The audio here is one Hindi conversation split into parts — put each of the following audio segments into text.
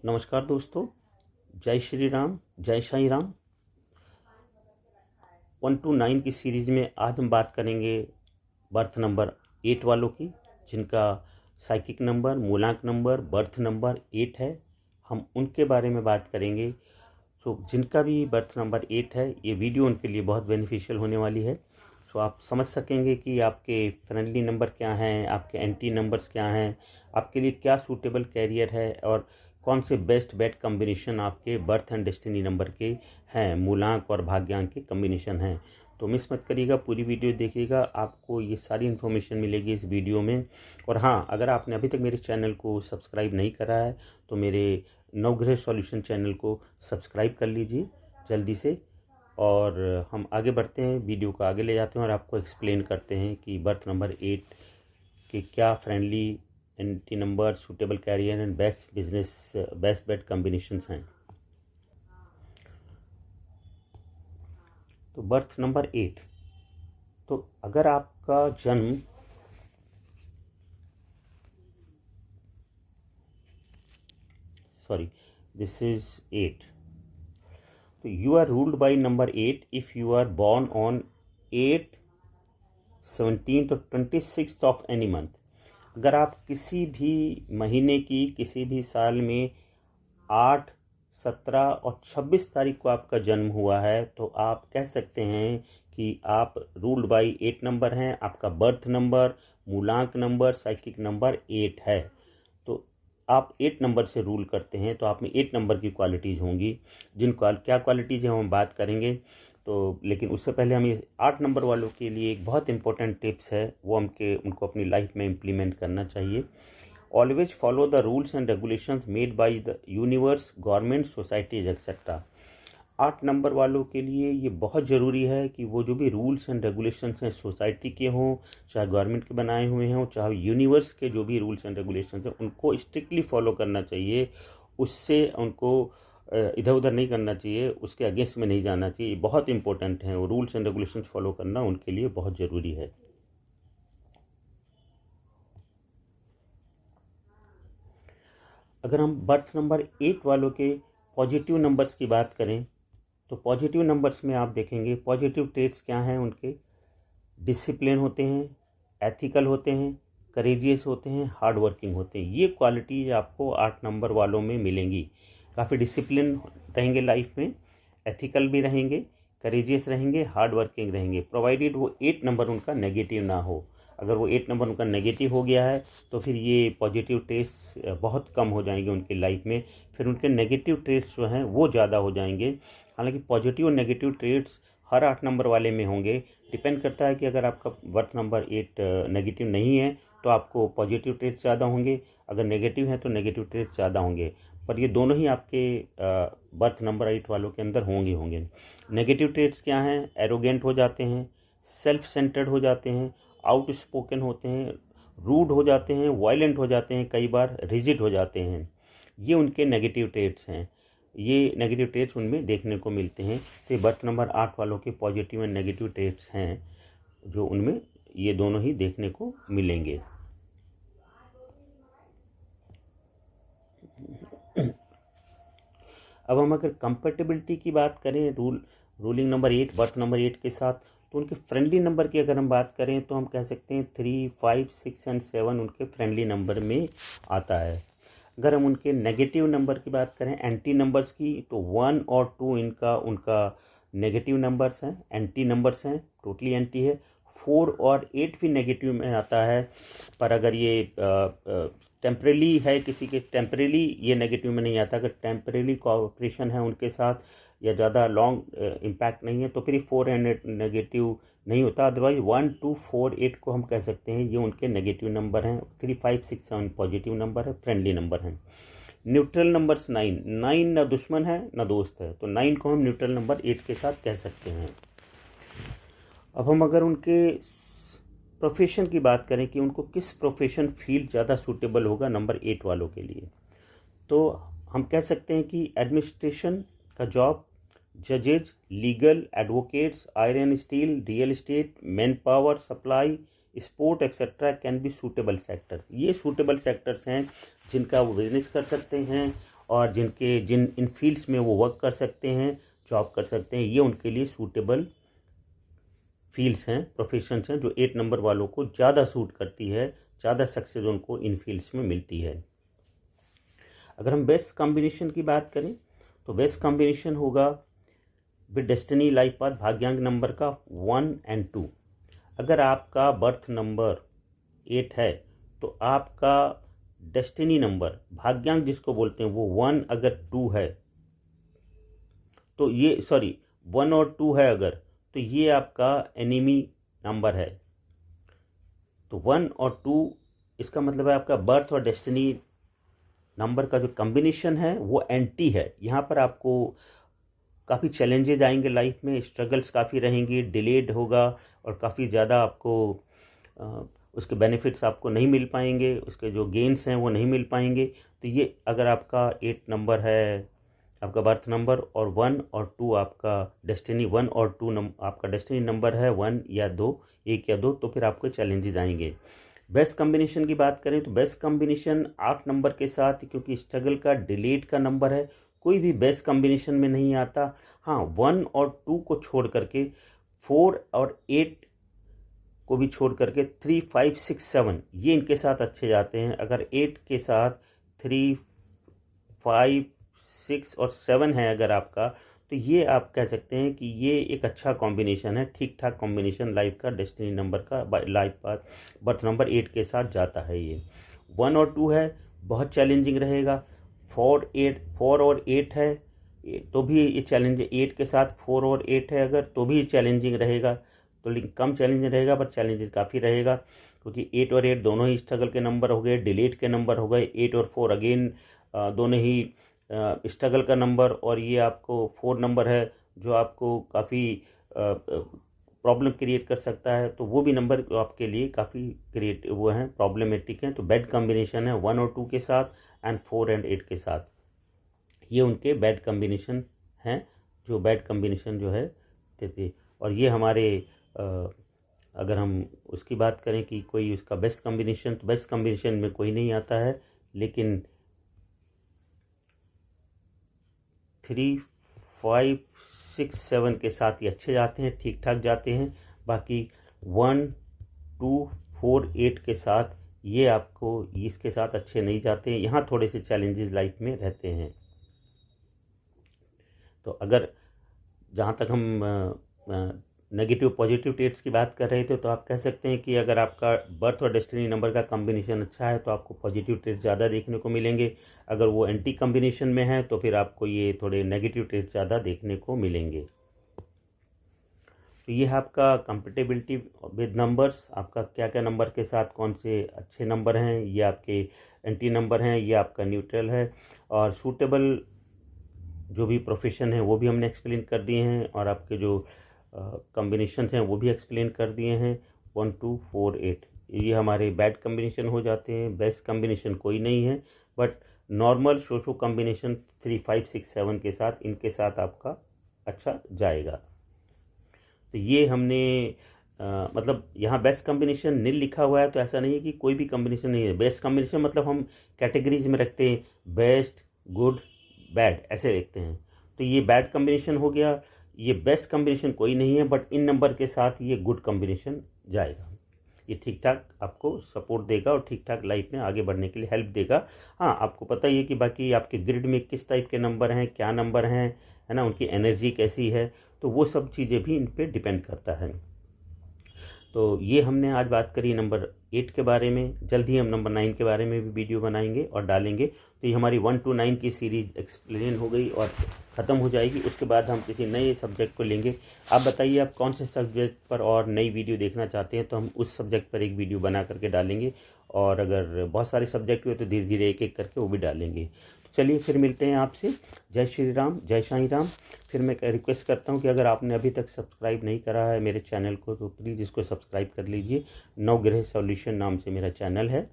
नमस्कार दोस्तों, जय श्री राम, जय साईं राम। 1 to 9 की सीरीज़ में आज हम बात करेंगे बर्थ नंबर 8 वालों की, जिनका साइकिक नंबर, मूलांक नंबर, बर्थ नंबर 8 है। हम उनके बारे में बात करेंगे। तो जिनका भी बर्थ नंबर 8 है, ये वीडियो उनके लिए बहुत बेनिफिशियल होने वाली है। तो आप समझ सकेंगे कि आपके फ्रेंडली नंबर क्या हैं, आपके एंटी नंबर्स क्या हैं, आपके लिए क्या सूटेबल कैरियर है और कौन से बेस्ट बेट कॉम्बिनेशन आपके बर्थ एंड डेस्टिनी नंबर के हैं, मूलांक और भाग्यांक के कॉम्बिनेशन हैं। तो मिस मत करिएगा, पूरी वीडियो देखिएगा, आपको ये सारी इन्फॉर्मेशन मिलेगी इस वीडियो में। और हाँ, अगर आपने अभी तक मेरे चैनल को सब्सक्राइब नहीं करा है तो मेरे नवग्रह सॉल्यूशन चैनल को सब्सक्राइब कर लीजिए जल्दी से। और हम आगे बढ़ते हैं, वीडियो को आगे ले जाते हैं और आपको एक्सप्लेन करते हैं कि बर्थ नंबर 8 के क्या friendly anti number, suitable career and best bet combinations हैं। तो बर्थ नंबर 8, तो अगर आपका जन्म दिस इज 8, तो you are ruled by number 8 if you are born on 8th, 17th और 26th ऑफ एनी मंथ। अगर आप किसी भी महीने की किसी भी साल में 8, 17 और 26 तारीख को आपका जन्म हुआ है तो आप कह सकते हैं कि आप रूल्ड बाय 8 नंबर हैं। आपका बर्थ नंबर, मूलांक नंबर, साइकिक नंबर 8 है। तो आप 8 नंबर से रूल करते हैं, तो आप में 8 नंबर की क्वालिटीज़ होंगी। क्या क्वालिटीज़ हैं हम बात करेंगे। तो लेकिन उससे पहले हम ये 8 नंबर वालों के लिए एक बहुत इंपॉर्टेंट टिप्स है, वो उनको अपनी लाइफ में इम्प्लीमेंट करना चाहिए। Always follow the rules and regulations made by the universe, government, societies etcetera. 8 number वालों के लिए ये बहुत ज़रूरी है कि वो जो भी रूल्स एंड रेगुलेशंस हैं, सोसाइटी के हों, चाहे गवर्नमेंट के बनाए हुए हों, चाहे यूनिवर्स के जो भी रूल्स एंड रेगुलेशंस हैं, उनको स्ट्रिक्टली फॉलो करना चाहिए। उससे उनको इधर उधर नहीं करना चाहिए, उसके अगेंस्ट में नहीं जाना चाहिए। बहुत इंपॉर्टेंट है, वो रूल्स एंड रेगुलेशंस फॉलो करना उनके लिए बहुत ज़रूरी है। अगर हम बर्थ नंबर 8 वालों के पॉजिटिव नंबर्स की बात करें तो पॉजिटिव नंबर्स में आप देखेंगे पॉजिटिव ट्रेट्स क्या हैं उनके। डिसिप्लिन होते हैं, एथिकल होते हैं, करेजियस होते हैं, हार्ड वर्किंग होते हैं। ये क्वालिटीज आपको 8 नंबर वालों में मिलेंगी। काफ़ी डिसिप्लिन रहेंगे लाइफ में, एथिकल भी रहेंगे, करेजियस रहेंगे, हार्ड वर्किंग रहेंगे, प्रोवाइडेड वो 8 नंबर उनका नेगेटिव ना हो। अगर वो 8 नंबर उनका नेगेटिव हो गया है तो फिर ये पॉजिटिव ट्रेट्स बहुत कम हो जाएंगे उनकी लाइफ में, फिर उनके नेगेटिव ट्रेट्स जो हैं वो ज़्यादा हो जाएंगे। हालांकि पॉजिटिव और नेगेटिव ट्रेट्स हर 8 नंबर वाले में होंगे। डिपेंड करता है कि अगर आपका बर्थ नंबर 8 नेगेटिव नहीं है तो आपको पॉजिटिव ट्रेट्स ज़्यादा होंगे, अगर नेगेटिव है तो नेगेटिव ट्रेट्स ज़्यादा होंगे। पर ये दोनों ही आपके बर्थ नंबर 8 वालों के अंदर होंगे। नेगेटिव ट्रेट्स क्या हैं? एरोगेंट हो जाते हैं, सेल्फ सेंटर्ड हो जाते हैं, आउट स्पोकन होते हैं, रूड हो जाते हैं, वायलेंट हो जाते हैं, कई बार रिजिड हो जाते हैं। ये उनके नेगेटिव ट्रेट्स हैं। ये नेगेटिव ट्रेट्स उनमें देखने को मिलते हैं। तो बर्थ नंबर 8 वालों के पॉजिटिव एंड नेगेटिव ट्रेट्स हैं जो उनमें ये दोनों ही देखने को मिलेंगे। अब हम अगर कंपेटेबिलिटी की बात करें रूलिंग नंबर 8 बर्थ नंबर 8 के साथ, तो उनके फ्रेंडली नंबर की अगर हम बात करें तो हम कह सकते हैं 3, 5, 6 एंड 7 उनके फ्रेंडली नंबर में आता है। अगर हम उनके नेगेटिव नंबर की बात करें, एंटी नंबर्स की, तो 1 और 2 उनका नेगेटिव नंबर्स हैं, एंटी नंबर्स हैं, टोटली एंटी है। 4 और 8 भी नेगेटिव में आता है, पर अगर ये टेम्परेली है, किसी के टेम्परेली ये नेगेटिव में नहीं आता। अगर टेम्परेली कोऑपरेशन है उनके साथ या ज़्यादा लॉन्ग इम्पैक्ट नहीं है तो फिर 4 एंड 8 नेगेटिव नहीं होता। अदरवाइज 1, 2, 4, 8 को हम कह सकते हैं ये उनके नेगेटिव नंबर हैं। 3, 5, 6, 7 पॉजिटिव नंबर है, फ्रेंडली नंबर हैं। न्यूट्रल नंबर्स 9 ना दुश्मन है ना दोस्त है, तो 9 को हम न्यूट्रल नंबर 8 के साथ कह सकते हैं। अब हम अगर उनके प्रोफेशन की बात करें कि उनको किस प्रोफेशन फील्ड ज़्यादा सूटेबल होगा नंबर 8 वालों के लिए, तो हम कह सकते हैं कि एडमिनिस्ट्रेशन का जॉब, जजेज, legal, advocates, iron steel, real estate, manpower supply, sport etcetera can be suitable sectors. ये सूटेबल सेक्टर्स हैं जिनका वो बिजनेस कर सकते हैं और जिन इन फील्ड्स में वो वर्क कर सकते हैं, जॉब कर सकते हैं, ये उनके लिए सूटेबल फील्ड्स हैं, प्रोफेशंस हैं, जो 8 नंबर वालों को ज़्यादा सूट करती है, ज़्यादा सक्सेस उनको इन फील्ड्स में मिलती है। अगर हम बेस्ट कॉम्बिनेशन की बात करें तो बेस्ट कॉम्बिनेशन होगा विद डेस्टिनी लाइफ पाथ भाग्यांक नंबर का 1 और 2। अगर आपका बर्थ नंबर 8 है तो आपका डेस्टिनी नंबर भाग्यांक जिसको बोलते हैं वो 1 अगर 2 है तो ये 1 और 2 है अगर, तो ये आपका एनिमी नंबर है। तो 1 और 2 इसका मतलब है आपका बर्थ और डेस्टिनी नंबर का जो कॉम्बिनेशन है वो एंटी है। यहाँ पर आपको काफ़ी चैलेंजेस आएंगे लाइफ में, स्ट्रगल्स काफ़ी रहेंगी, डिलेड होगा और काफ़ी ज़्यादा आपको उसके बेनिफिट्स आपको नहीं मिल पाएंगे, उसके जो गेन्स हैं वो नहीं मिल पाएंगे। तो ये अगर आपका 8 नंबर है आपका बर्थ नंबर और 1 और 2 आपका डेस्टिनी 1 और 2 आपका डेस्टिनी नंबर है 1 या 2, 1 या 2, तो फिर आपको चैलेंजेस आएंगे। बेस्ट कॉम्बिनेशन की बात करें तो बेस्ट कॉम्बिनेशन 8 नंबर के साथ, क्योंकि स्ट्रगल का डिलेड का नंबर है, कोई भी बेस्ट कॉम्बिनेशन में नहीं आता। हाँ, 1 और 2 को छोड़ करके 4 और 8 को भी छोड़ करके 3, 5, 6, 7 ये इनके साथ अच्छे जाते हैं। अगर 8 के साथ 3, 5, 6 और 7 है अगर आपका, तो ये आप कह सकते हैं कि ये एक अच्छा कॉम्बिनेशन है, ठीक ठाक कॉम्बिनेशन लाइफ का, डेस्टिनी नंबर का लाइफ का बर्थ नंबर 8 के साथ जाता है। ये 1 और 2 है बहुत चैलेंजिंग रहेगा। 4 और 8 है तो भी ये चैलेंज, 8 के साथ 4 और 8 है अगर तो भी चैलेंजिंग रहेगा, तो लेकिन कम चैलेंजिंग रहेगा पर चैलेंजेस काफ़ी रहेगा, क्योंकि 8 और 8 दोनों ही स्ट्रगल के नंबर हो गए, डिलेट के नंबर हो गए। 8 और 4 अगेन दोनों ही स्ट्रगल का नंबर, और ये आपको 4 नंबर है जो आपको काफ़ी प्रॉब्लम क्रिएट कर सकता है, तो वो भी नंबर आपके लिए काफ़ी क्रिएट वो हैं, प्रॉब्लमेटिक हैं। तो बैड कॉम्बिनेशन है 1 और 2 के साथ एंड 4 और 8 के साथ, ये उनके बैड कॉम्बिनेशन हैं, जो बैड कॉम्बिनेशन जो है थे। और ये हमारे अगर हम उसकी बात करें कि कोई उसका बेस्ट कॉम्बिनेशन, तो बेस्ट कॉम्बिनेशन में कोई नहीं आता है, लेकिन 3, 5, 6, 7 के साथ ये अच्छे जाते हैं, ठीक ठाक जाते हैं। बाकी 1, 2, 4, 8 के साथ ये आपको इसके साथ अच्छे नहीं जाते हैं, यहाँ थोड़े से चैलेंजेस लाइफ में रहते हैं। तो अगर जहाँ तक हम नेगेटिव पॉजिटिव ट्रेट्स की बात कर रहे थे, तो आप कह सकते हैं कि अगर आपका बर्थ और डेस्टिनी नंबर का कॉम्बिनेशन अच्छा है तो आपको पॉजिटिव ट्रेट्स ज़्यादा देखने को मिलेंगे। अगर वो एंटी कॉम्बिनेशन में है तो फिर आपको ये थोड़े नेगेटिव ट्रेट्स ज़्यादा देखने को मिलेंगे। तो ये है आपका कंपेटेबिलिटी विद नंबर्स, आपका क्या क्या नंबर के साथ कौन से अच्छे नंबर हैं, ये आपके एंटी नंबर हैं, ये आपका न्यूट्रल है। और सूटेबल जो भी प्रोफेशन है वो भी हमने एक्सप्लेन कर दिए हैं, और आपके जो कॉम्बिनेशन हैं वो भी एक्सप्लेन कर दिए हैं। 1, 2, 4, 8 ये हमारे बैड कॉम्बिनेशन हो जाते हैं। बेस्ट कॉम्बिनेशन कोई नहीं है, बट नॉर्मल शो कॉम्बिनेशन 3, 5, 6, 7 के साथ, इनके साथ आपका अच्छा जाएगा। तो ये हमने मतलब यहाँ बेस्ट कॉम्बिनेशन नील लिखा हुआ है, तो ऐसा नहीं है कि कोई भी कॉम्बिनेशन नहीं है। बेस्ट कॉम्बिनेशन मतलब हम कैटेगरीज में रखते हैं, बेस्ट, गुड, बैड ऐसे लिखते हैं। तो ये बैड कॉम्बिनेशन हो गया, ये बेस्ट कॉम्बिनेशन कोई नहीं है, बट इन नंबर के साथ ये गुड कॉम्बिनेशन जाएगा। ये ठीक ठाक आपको सपोर्ट देगा और ठीक ठाक लाइफ में आगे बढ़ने के लिए हेल्प देगा। हाँ, आपको पता ही है कि बाकी आपके ग्रिड में किस टाइप के नंबर हैं, क्या नंबर हैं, है ना, उनकी एनर्जी कैसी है, तो वो सब चीज़ें भी इन पर डिपेंड करता है। तो ये हमने आज बात करी नंबर 8 के बारे में। जल्द ही हम नंबर 9 के बारे में भी वीडियो बनाएंगे और डालेंगे। तो ये हमारी 1 to 9 की सीरीज एक्सप्लेन हो गई और ख़त्म हो जाएगी। उसके बाद हम किसी नए सब्जेक्ट को लेंगे। आप बताइए आप कौन से सब्जेक्ट पर और नई वीडियो देखना चाहते हैं, तो हम उस सब्जेक्ट पर एक वीडियो बना करके डालेंगे। और अगर बहुत सारे सब्जेक्ट हुए तो धीरे धीरे एक एक करके वो भी डालेंगे। चलिए फिर मिलते हैं आपसे। जय श्री राम, जय साईं राम। फिर मैं रिक्वेस्ट करता हूँ कि अगर आपने अभी तक सब्सक्राइब नहीं करा है मेरे चैनल को, तो प्लीज़ इसको सब्सक्राइब कर लीजिए। नवग्रह सॉल्यूशन नाम से मेरा चैनल है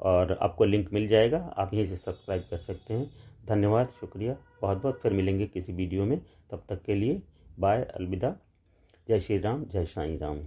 और आपको लिंक मिल जाएगा, आप यहीं से सब्सक्राइब कर सकते हैं। धन्यवाद, शुक्रिया बहुत बहुत। फिर मिलेंगे किसी वीडियो में, तब तक के लिए बाय, अलविदा। जय श्री राम, जय साईं राम।